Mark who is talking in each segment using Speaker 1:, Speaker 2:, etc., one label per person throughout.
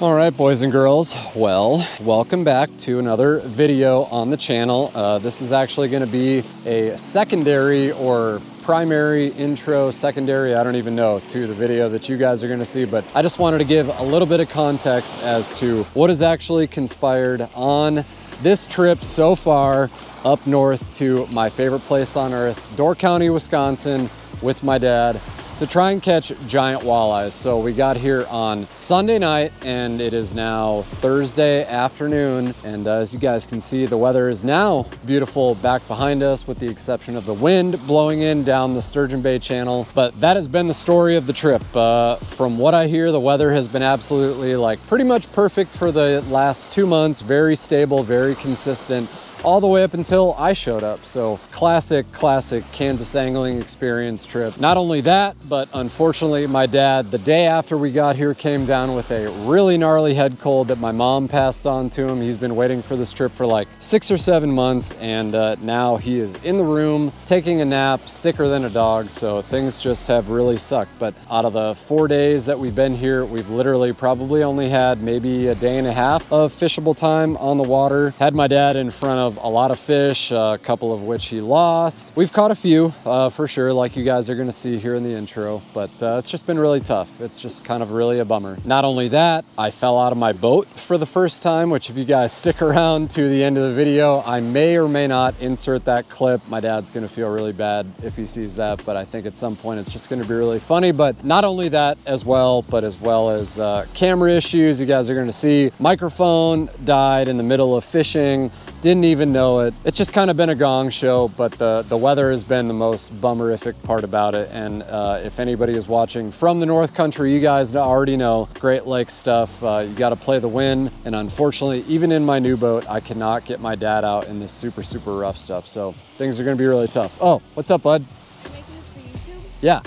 Speaker 1: All right, boys and girls, well, welcome back to another video on the channel. This is actually going to be a secondary or primary intro, secondary, I don't even know, to the video that you guys are going to see, but I just wanted to give a little bit of context as to what has actually conspired on this trip so far up north to my favorite place on earth, Door County, Wisconsin, with my dad, to try and catch giant walleyes. So we got here on Sunday night and it is now Thursday afternoon. And as you guys can see, the weather is now beautiful back behind us with the exception of the wind blowing in down the Sturgeon Bay Channel. But that has been the story of the trip. From what I hear, the weather has been absolutely like pretty much perfect for the last 2 months. Very stable, very consistent, all the way up until I showed up. So classic Kansas angling experience trip. Not only that, but unfortunately my dad, the day after we got here, came down with a really gnarly head cold that my mom passed on to him. He's been waiting for this trip for like 6 or 7 months, and now he is in the room taking a nap, sicker than a dog. So things just have really sucked. But out of the 4 days that we've been here, we've literally probably only had maybe a day and a half of fishable time on the water. Had my dad in front of a lot of fish, a couple of which he lost. We've caught a few for sure, like you guys are gonna see here in the intro, but it's just been really tough. It's just kind of really a bummer. Not only that, I fell out of my boat for the first time, which if you guys stick around to the end of the video, I may or may not insert that clip. My dad's gonna feel really bad if he sees that, but I think at some point it's just gonna be really funny. But not only that as well, but as well as camera issues. You guys are gonna see microphone died in the middle of fishing. Didn't even know it. It's just kind of been a gong show, but the weather has been the most bummerific part about it. And if anybody is watching from the North Country, you guys already know Great Lakes stuff. You got to play the wind. And unfortunately, even in my new boat, I cannot get my dad out in this super rough stuff. So things are going to be really tough. Oh, what's up, bud?
Speaker 2: You're making this for YouTube?
Speaker 1: Yeah.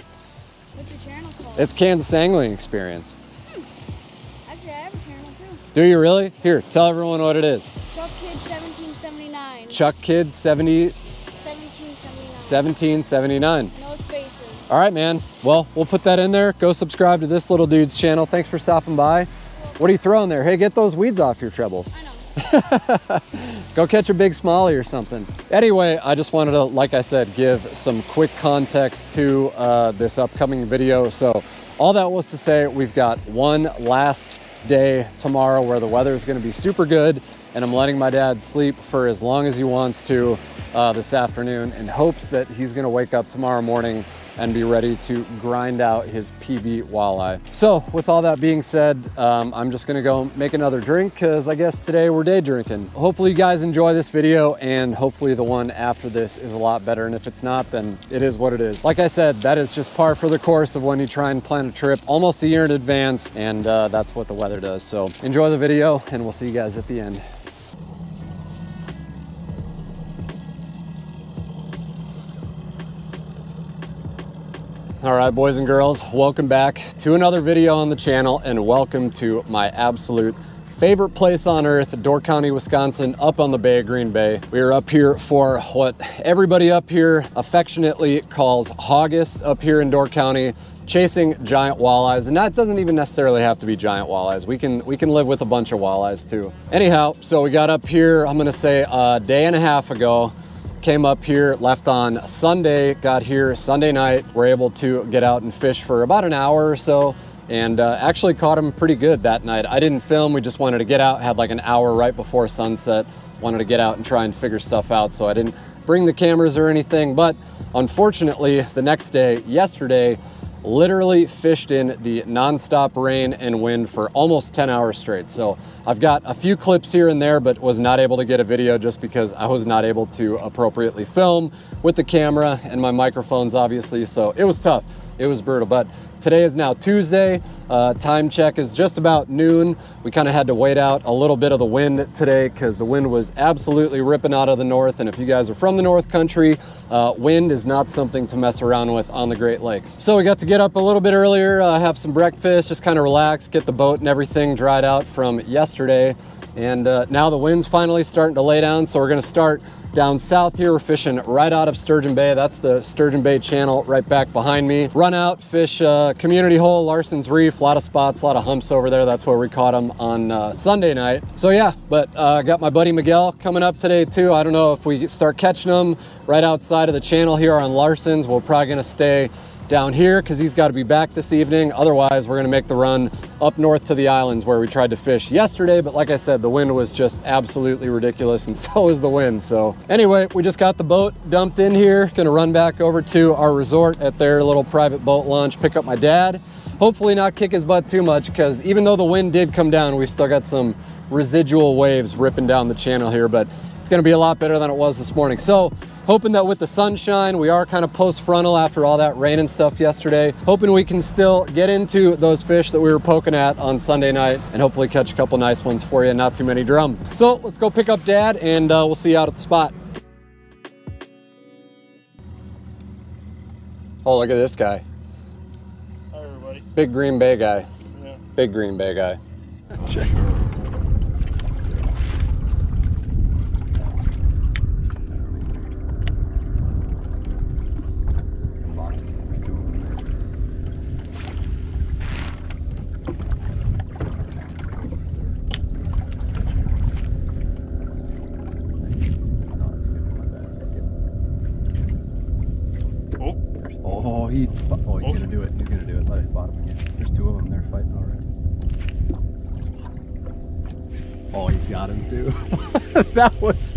Speaker 2: What's your channel called?
Speaker 1: It's Kansas Angling Experience.
Speaker 2: Actually, I have a channel too.
Speaker 1: Do you really? Here, tell everyone what it is.
Speaker 2: Chuck Kid 1779.
Speaker 1: Chuck Kid 1779.
Speaker 2: No spaces.
Speaker 1: All right, man. Well, we'll put that in there. Go subscribe to this little dude's channel. Thanks for stopping by. What are you throwing there? Hey, get those weeds off your trebles.
Speaker 2: I know.
Speaker 1: Go catch a big smallie or something. Anyway, I just wanted to, like I said, give some quick context to this upcoming video. So all that was to say, we've got one last day tomorrow where the weather is going to be super good, and I'm letting my dad sleep for as long as he wants to this afternoon in hopes that he's going to wake up tomorrow morning and be ready to grind out his PB walleye. So with all that being said, I'm just gonna go make another drink because I guess today we're day drinking. Hopefully you guys enjoy this video, and hopefully the one after this is a lot better. And if it's not, then it is what it is. Like I said, that is just par for the course of when you try and plan a trip almost a year in advance, and that's what the weather does. So enjoy the video and we'll see you guys at the end. All right, boys and girls, welcome back to another video on the channel, and welcome to my absolute favorite place on earth, Door County, Wisconsin, up on the Bay of Green Bay. We are up here for what everybody up here affectionately calls Hawgust up here in Door County, chasing giant walleyes. And that doesn't even necessarily have to be giant walleyes. We can live with a bunch of walleyes too. Anyhow, so we got up here, I'm gonna say a day and a half ago. Came up here, left on Sunday, got here Sunday night. We're able to get out and fish for about an hour or so, and actually caught them pretty good that night. I didn't film, we just wanted to get out, had like an hour right before sunset. Wanted to get out and try and figure stuff out, so I didn't bring the cameras or anything. But unfortunately, the next day, yesterday, literally fished in the nonstop rain and wind for almost 10 hours straight. So I've got a few clips here and there, but was not able to get a video just because I was not able to appropriately film with the camera and my microphones, obviously. So it was tough. It was brutal. But today is now Tuesday. Time check is just about noon. We kind of had to wait out a little bit of the wind today because the wind was absolutely ripping out of the north. And if you guys are from the North Country, wind is not something to mess around with on the Great Lakes. So we got to get up a little bit earlier, have some breakfast, just kind of relax, get the boat and everything dried out from yesterday. And now the wind's finally starting to lay down, so we're gonna start down south here. We're fishing right out of Sturgeon Bay. That's the Sturgeon Bay channel right back behind me. Run out, fish community hole, Larson's Reef, a lot of spots, a lot of humps over there. That's where we caught them on Sunday night. So yeah, but got my buddy Miguel coming up today too. I don't know if we start catching them right outside of the channel here on Larson's. We're probably gonna stay down here because he's got to be back this evening. Otherwise, we're gonna make the run up north to the islands where we tried to fish yesterday. But like I said, the wind was just absolutely ridiculous, and so was the wind. So anyway, we just got the boat dumped in here. Gonna run back over to our resort at their little private boat launch, pick up my dad. Hopefully not kick his butt too much, because even though the wind did come down, we've still got some residual waves ripping down the channel here, but it's gonna be a lot better than it was this morning. So hoping that with the sunshine, we are kind of post-frontal after all that rain and stuff yesterday. Hoping we can still get into those fish that we were poking at on Sunday night and hopefully catch a couple nice ones for you, not too many drum. So let's go pick up Dad, and we'll see you out at the spot. Oh, look at this guy.
Speaker 3: Hi, everybody.
Speaker 1: Big Green Bay guy.
Speaker 3: Yeah.
Speaker 1: Big Green Bay guy. Check. Oh, he's gonna do it. He's gonna do it. Let it bottom again. There's two of them. They're fighting already. Oh, he's got him too. That was.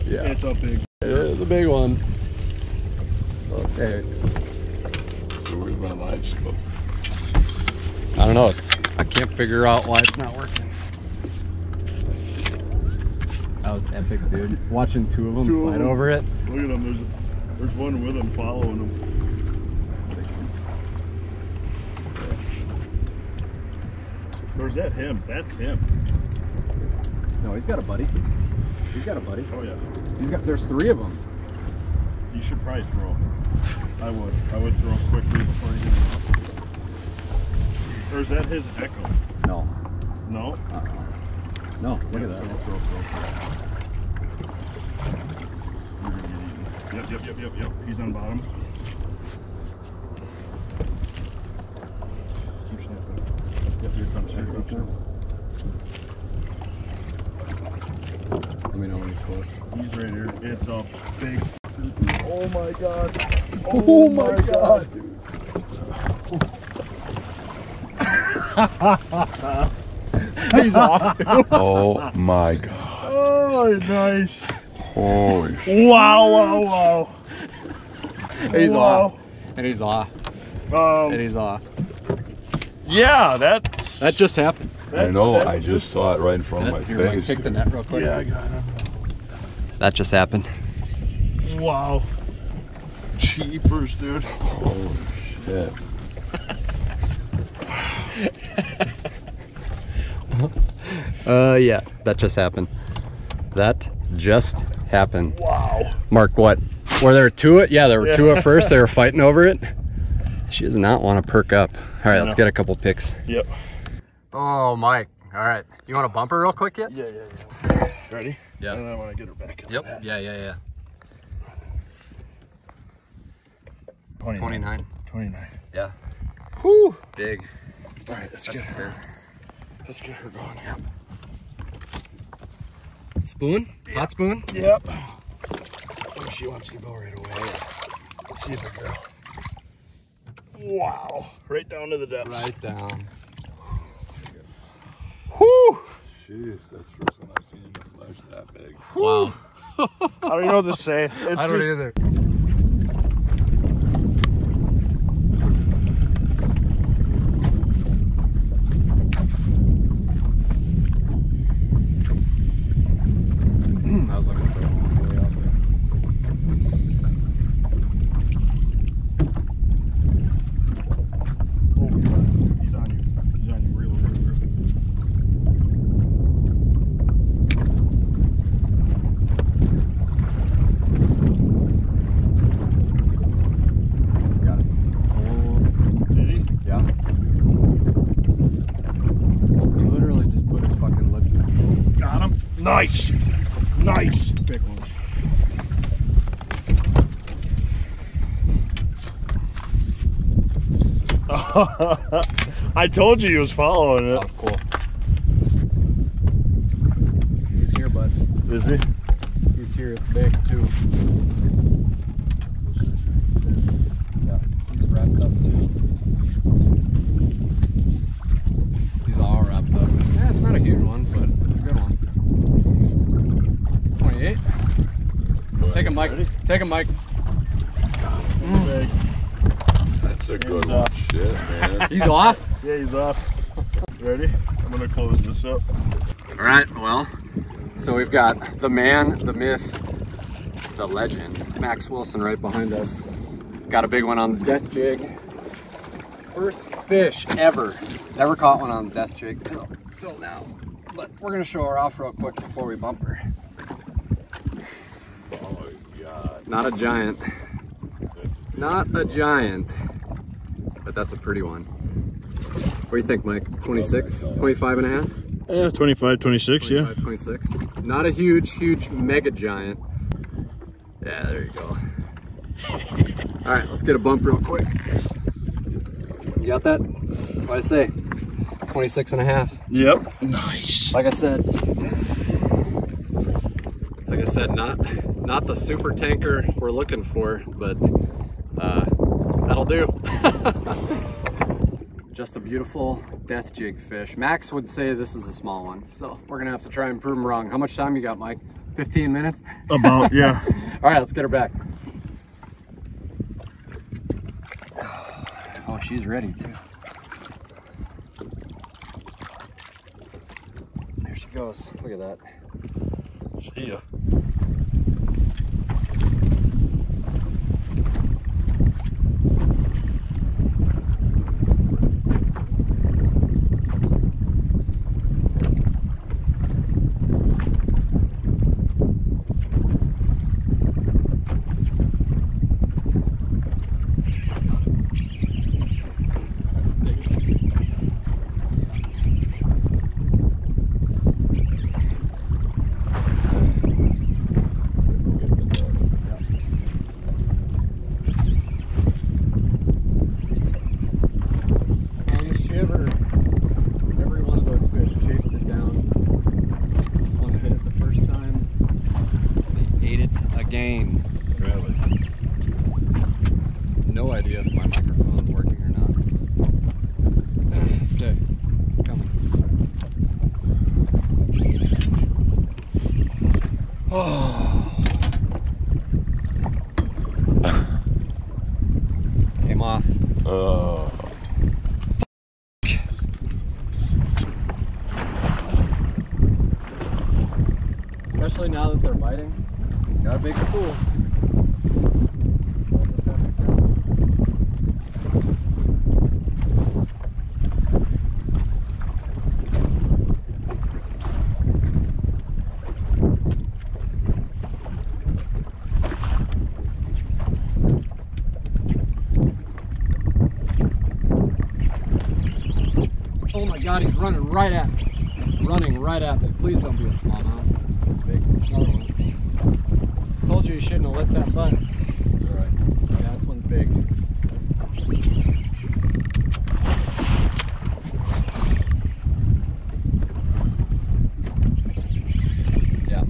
Speaker 1: Yeah.
Speaker 3: It's a big.
Speaker 1: It is a big one. Okay.
Speaker 3: So where's my Livescope?
Speaker 1: I don't know. I can't figure out why it's not working. That was epic, dude. Watching two of them fight over it.
Speaker 3: Look at them. There's one with him following him. Where's that him? That's him.
Speaker 1: No, he's got a buddy. He's got a buddy.
Speaker 3: Oh yeah.
Speaker 1: There's three of them.
Speaker 3: You should probably throw. I would throw quickly before you get him up. Or is that his echo?
Speaker 1: No.
Speaker 3: No?
Speaker 1: No, look at that.
Speaker 3: Throw. Yep. He's on bottom. Keep snapping. Yep, here comes.
Speaker 1: Let me know when he's close.
Speaker 3: He's right here. It's a big. Oh my god.
Speaker 1: Oh my god, dude. He's off.
Speaker 3: Oh my god. Oh, nice. Holy. Wow.
Speaker 1: He's off. And he's off. And he's off.
Speaker 3: Yeah, that
Speaker 1: just happened.
Speaker 4: I know, I just saw it right in front of my face.
Speaker 1: Pick the net real quick.
Speaker 3: Yeah, I got him.
Speaker 1: That just happened.
Speaker 3: Wow. Jeepers, dude.
Speaker 4: Holy shit.
Speaker 1: Yeah, that just happened. That just happened.
Speaker 3: Wow.
Speaker 1: Mark, what? Were there two at? Yeah, there were two at first. They were fighting over it. She does not want to perk up. All right, let's get a couple pics.
Speaker 3: Yep.
Speaker 1: Oh, Mike. All right. You want to bump her real quick yet?
Speaker 3: Yeah. Ready?
Speaker 1: Yeah.
Speaker 3: And then I want to get her back.
Speaker 1: Yep. Yeah.
Speaker 3: 29.
Speaker 1: Yeah.
Speaker 3: Whew.
Speaker 1: Big.
Speaker 3: All right, let's get her. Let's get her going. Yep.
Speaker 1: Spoon? Hot spoon?
Speaker 3: Yep. Oh, she wants to go right away. See if a girl. Wow. Right down to the depths.
Speaker 1: Right down.
Speaker 3: Whew.
Speaker 4: Jeez, that's the first one I've seen in the flesh that big.
Speaker 1: Wow.
Speaker 3: I don't know what to say.
Speaker 1: I don't either. I was looking for him way out there.
Speaker 3: Oh, he's on you. He's on you real. Nice. Nice. Big one. I told you he was following it.
Speaker 1: Oh, cool. He's here, bud.
Speaker 3: Is he?
Speaker 1: He's here. It's big, too. Yeah, he's wrapped up, too. He's all wrapped up. Yeah, it's not a huge one, but it's a good one. 28. Take him, Mike.
Speaker 3: Ready?
Speaker 1: Take him, Mike.
Speaker 3: Big.
Speaker 4: That's a good one. Shit, man.
Speaker 1: He's off?
Speaker 3: Yeah, he's off. Ready? I'm gonna close this up.
Speaker 1: All right, well, so we've got the man, the myth, the legend, Max Wilson right behind us. Got a big one on the death jig. First fish ever. Never caught one on the death jig till now. But we're gonna show her off real quick before we bump her.
Speaker 4: Oh my God.
Speaker 1: Not a giant. Not a giant. But that's a pretty one. What do you think, Mike? 26? 25 and a half?
Speaker 3: Yeah, 25, 26,
Speaker 1: 25,
Speaker 3: yeah.
Speaker 1: 26. Not a huge mega giant. Yeah, there you go. All right, let's get a bump real quick. You got that? What'd I say? 26 and a half.
Speaker 3: Yep. Nice.
Speaker 1: Like I said, not the super tanker we're looking for, but that'll do. Just a beautiful death jig fish. Max would say this is a small one, so we're gonna have to try and prove him wrong. How much time you got, Mike? 15 minutes?
Speaker 3: About, yeah.
Speaker 1: All right, let's get her back. Oh, she's ready too. There she goes. Look at that.
Speaker 3: See ya. No idea if my microphone is working or not. Okay, it's coming. Oh. Came off.
Speaker 4: Oh.
Speaker 1: Especially now that they're biting. Got a big spool. Oh my God, he's running right at me. Running right at me. Please don't be a smallmouth. Big. Another one. Told you shouldn't have lit that butt. Alright. Yeah, this one's big. Yeah.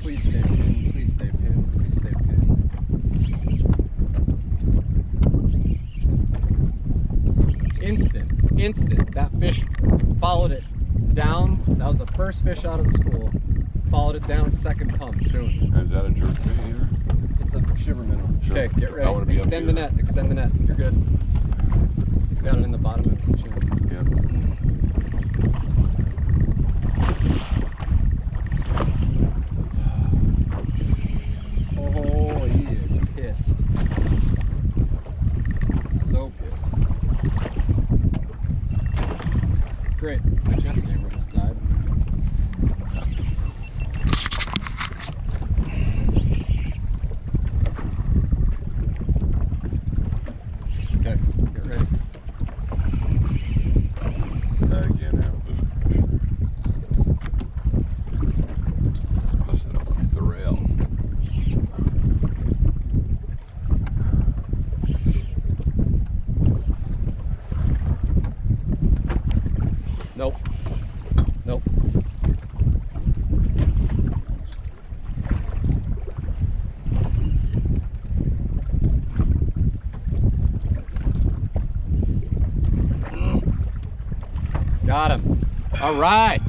Speaker 1: Please stay pinned. Please stay pinned. Please stay pinned. Instant. That fish followed it down. That was the first fish out of the school. Followed it down, second pump. Boom.
Speaker 4: Is that a jerk bait here?
Speaker 1: It's a shiver minnow.
Speaker 4: Sure.
Speaker 1: Okay, get
Speaker 4: I
Speaker 1: ready.
Speaker 4: wanna be up
Speaker 1: Extend the
Speaker 4: here.
Speaker 1: net. Extend the net. You're good. He's got it in the bottom of his chin.
Speaker 4: Yep.
Speaker 1: Oh, he is pissed. So pissed. Great. My chest camera just died. Okay, get ready.
Speaker 4: Again,
Speaker 1: All right.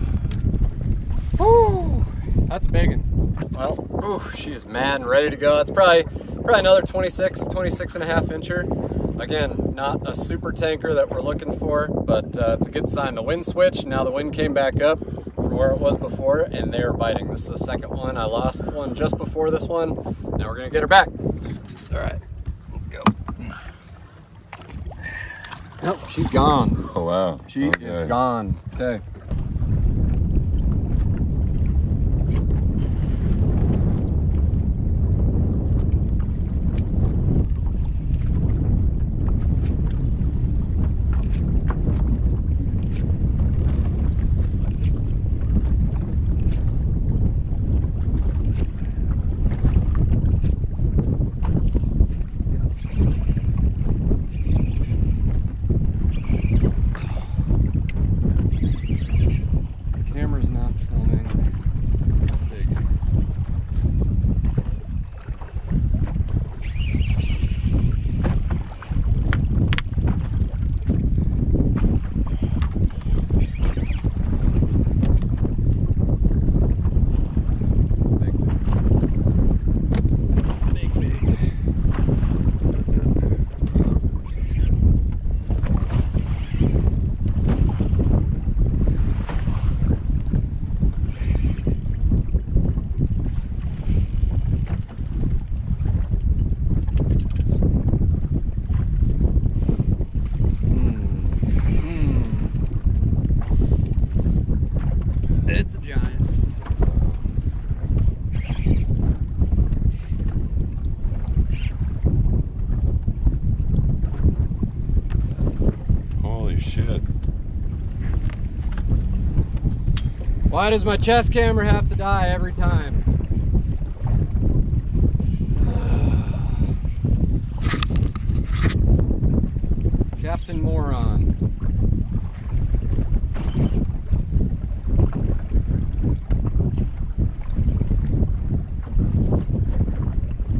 Speaker 1: Woo, that's a big one. Well, ooh, she is mad and ready to go. It's probably another 26 and a half incher. Again, not a super tanker that we're looking for, but it's a good sign. The wind switched, now the wind came back up from where it was before, and they are biting. This is the second one. I lost one just before this one. Now we're gonna get her back. All right, let's go. Nope, she's gone.
Speaker 4: Oh, wow.
Speaker 1: She is gone. Okay. It's a giant.
Speaker 4: Holy shit.
Speaker 1: Why does my chest camera have to die every time? Captain Moron.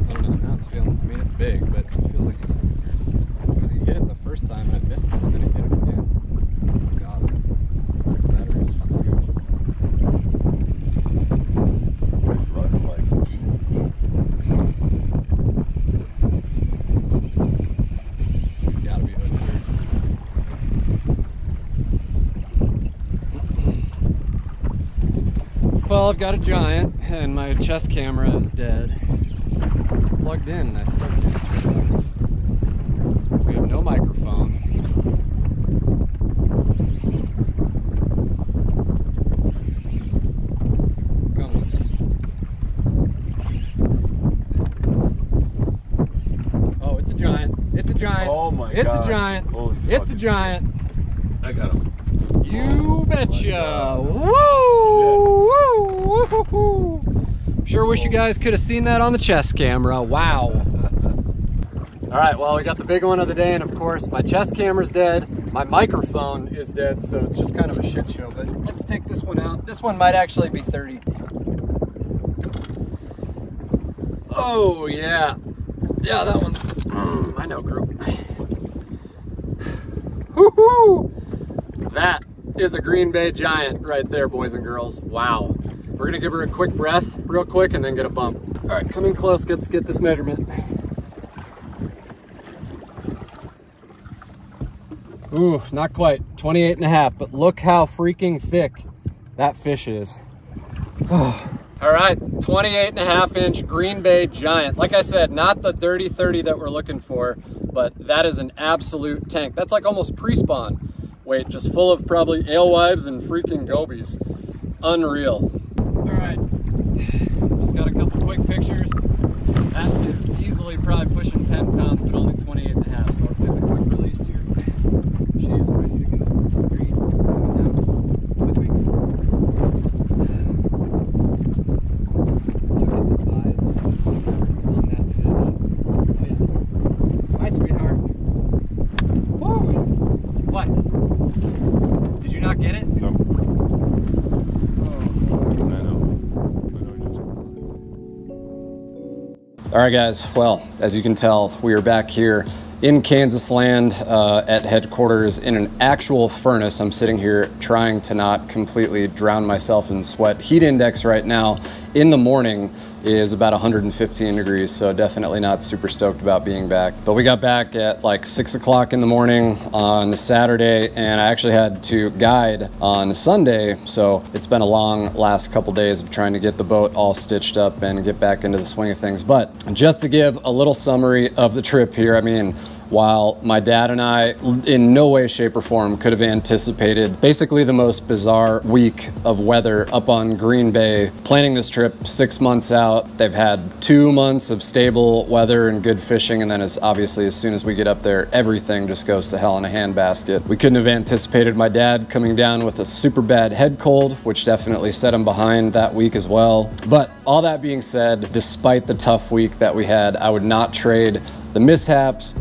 Speaker 1: I don't know, now it's feeling, I mean it's big, but it feels like it's, because he hit it the first time and I missed it, and then he hit it again. Got it. That is just huge.
Speaker 4: It's running like
Speaker 1: Gotta be hooked here. Well, I've got a giant, and my chest camera is dead. Plugged in, and I still can't. We have no microphone. Come on. Oh, it's a giant. It's a giant.
Speaker 4: Oh my
Speaker 1: It's
Speaker 4: God.
Speaker 1: a giant.
Speaker 4: Holy
Speaker 1: It's a
Speaker 4: fucking
Speaker 1: giant.
Speaker 4: I got him.
Speaker 1: You betcha.
Speaker 4: God.
Speaker 1: Woo! Woo! Woo! Sure wish you guys could have seen that on the chest camera. Wow. All right, well, we got the big one of the day, and of course, my chest camera's dead. My microphone is dead, so it's just kind of a shit show, but let's take this one out. This one might actually be 30. Oh, yeah. Yeah, that one. I know, group. Woohoo! That is a Green Bay giant right there, boys and girls. Wow. We're gonna give her a quick breath real quick and then get a bump. All right, come in close, let's get this measurement. Ooh, not quite, 28 and a half, but look how freaking thick that fish is. Oh. All right, 28 and a half inch Green Bay giant. Like I said, not the dirty 30 that we're looking for, but that is an absolute tank. That's like almost pre-spawn weight, just full of probably alewives and freaking gobies. Unreal. All right, just got a couple quick pictures. That is easily probably pushing 10 pounds, but only 28 and a half. So let's get the quick release here. She is ready to go. Green, coming down with me. Look at the size on that fish. Oh yeah. Hi, sweetheart. Woo! What? Did you not get it?
Speaker 4: No.
Speaker 1: All right, guys, well, as you can tell, we are back here in Kansas land at headquarters in an actual furnace. I'm sitting here trying to not completely drown myself in sweat. Heat index right now in the morning is about 115 degrees, so definitely not super stoked about being back. But we got back at like 6 o'clock in the morning on Saturday, and I actually had to guide on Sunday, so it's been a long last couple days of trying to get the boat all stitched up and get back into the swing of things. But just to give a little summary of the trip here, I mean, while my dad and I in no way, shape, or form could have anticipated basically the most bizarre week of weather up on Green Bay, planning this trip 6 months out. They've had 2 months of stable weather and good fishing, and then as soon as we get up there, everything just goes to hell in a handbasket. We couldn't have anticipated my dad coming down with a super bad head cold, which definitely set him behind that week as well. But all that being said, despite the tough week that we had, I would not trade the mishaps,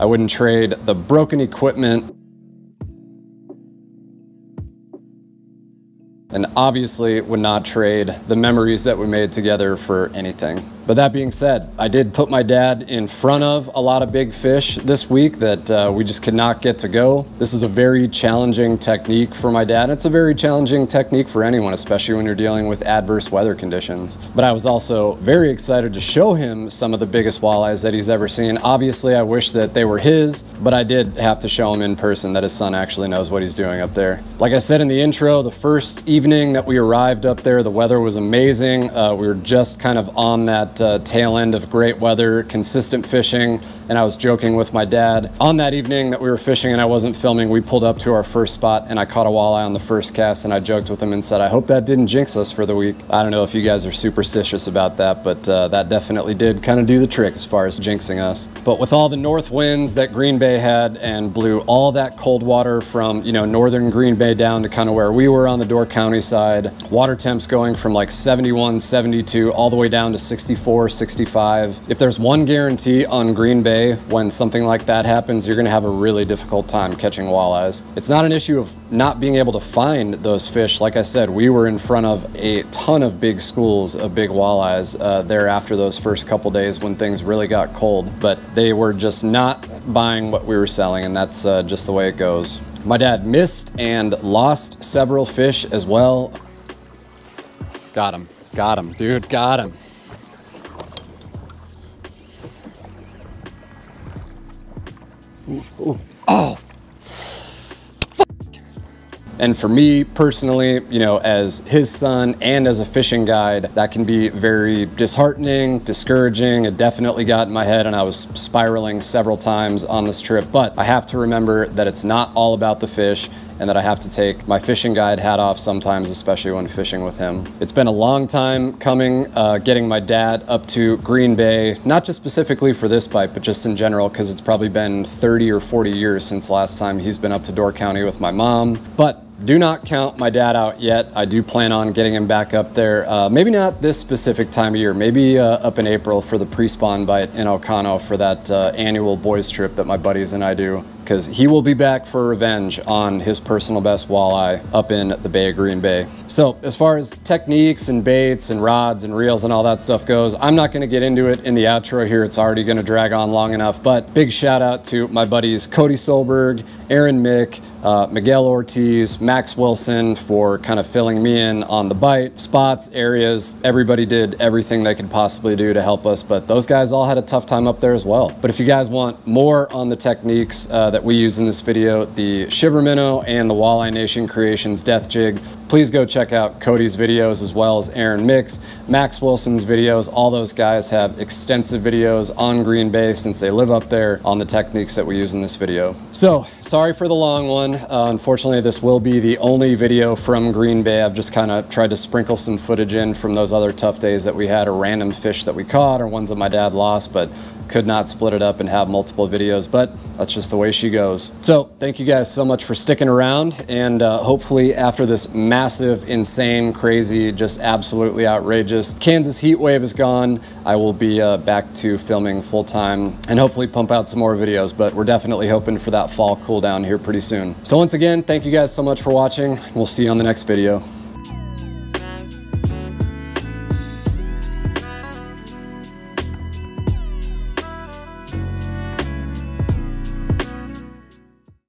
Speaker 1: I wouldn't trade the broken equipment, and obviously would not trade the memories that we made together for anything. But that being said, I did put my dad in front of a lot of big fish this week that we just could not get to go. This is a very challenging technique for my dad. It's a very challenging technique for anyone, especially when you're dealing with adverse weather conditions. But I was also very excited to show him some of the biggest walleyes that he's ever seen. Obviously, I wish that they were his, but I did have to show him in person that his son actually knows what he's doing up there. Like I said in the intro, the first evening that we arrived up there, the weather was amazing. We were just kind of on that tail end of great weather, consistent fishing, and I was joking with my dad. On that evening that we were fishing and I wasn't filming, we pulled up to our first spot and I caught a walleye on the first cast, and I joked with him and said, I hope that didn't jinx us for the week. I don't know if you guys are superstitious about that, but that definitely did kind of do the trick as far as jinxing us. But with all the north winds that Green Bay had and blew all that cold water from, you know, northern Green Bay down to kind of where we were on the Door County side, water temps going from like 71, 72 all the way down to 64, 65. If there's one guarantee on Green Bay when something like that happens, you're gonna have a really difficult time catching walleyes. It's not an issue of not being able to find those fish. Like I said, we were in front of a ton of big schools of big walleyes there after those first couple days when things really got cold, but they were just not buying what we were selling, and that's just the way it goes. My dad missed and lost several fish as well. Got him, dude, got him. Ooh. Oh. And for me personally, you know, as his son and as a fishing guide, that can be very disheartening, discouraging. It definitely got in my head and I was spiraling several times on this trip. But I have to remember that it's not all about the fish, and that I have to take my fishing guide hat off sometimes, especially when fishing with him. It's been a long time coming, getting my dad up to Green Bay, not just specifically for this bite, but just in general, because it's probably been 30 or 40 years since last time he's been up to Door County with my mom. But do not count my dad out yet. I do plan on getting him back up there. Maybe not this specific time of year, maybe up in April for the pre-spawn bite in Ocano for that annual boys trip that my buddies and I do, because he will be back for revenge on his personal best walleye up in the Bay of Green Bay. So as far as techniques and baits and rods and reels and all that stuff goes, I'm not gonna get into it in the outro here. It's already gonna drag on long enough, but big shout out to my buddies Cody Solberg, Aaron Mick, Miguel Ortiz, Max Wilson for kind of filling me in on the bite, spots, areas. Everybody did everything they could possibly do to help us, but those guys all had a tough time up there as well. But if you guys want more on the techniques that we use in this video, the Shiver Minnow and the Walleye Nation Creations Death Jig, please go check out Cody's videos as well as Aaron Mick's, Max Wilson's videos. All those guys have extensive videos on Green Bay since they live up there on the techniques that we use in this video. So sorry for the long one. Unfortunately, this will be the only video from Green Bay. I've just kind of tried to sprinkle some footage in from those other tough days that we had, or random fish that we caught, or ones that my dad lost, but could not split it up and have multiple videos, but that's just the way she goes. So thank you guys so much for sticking around, and hopefully after this massive, insane, crazy, just absolutely outrageous Kansas heat wave is gone, I will be back to filming full time and hopefully pump out some more videos, but we're definitely hoping for that fall cool down here pretty soon. So once again, thank you guys so much for watching. We'll see you on the next video.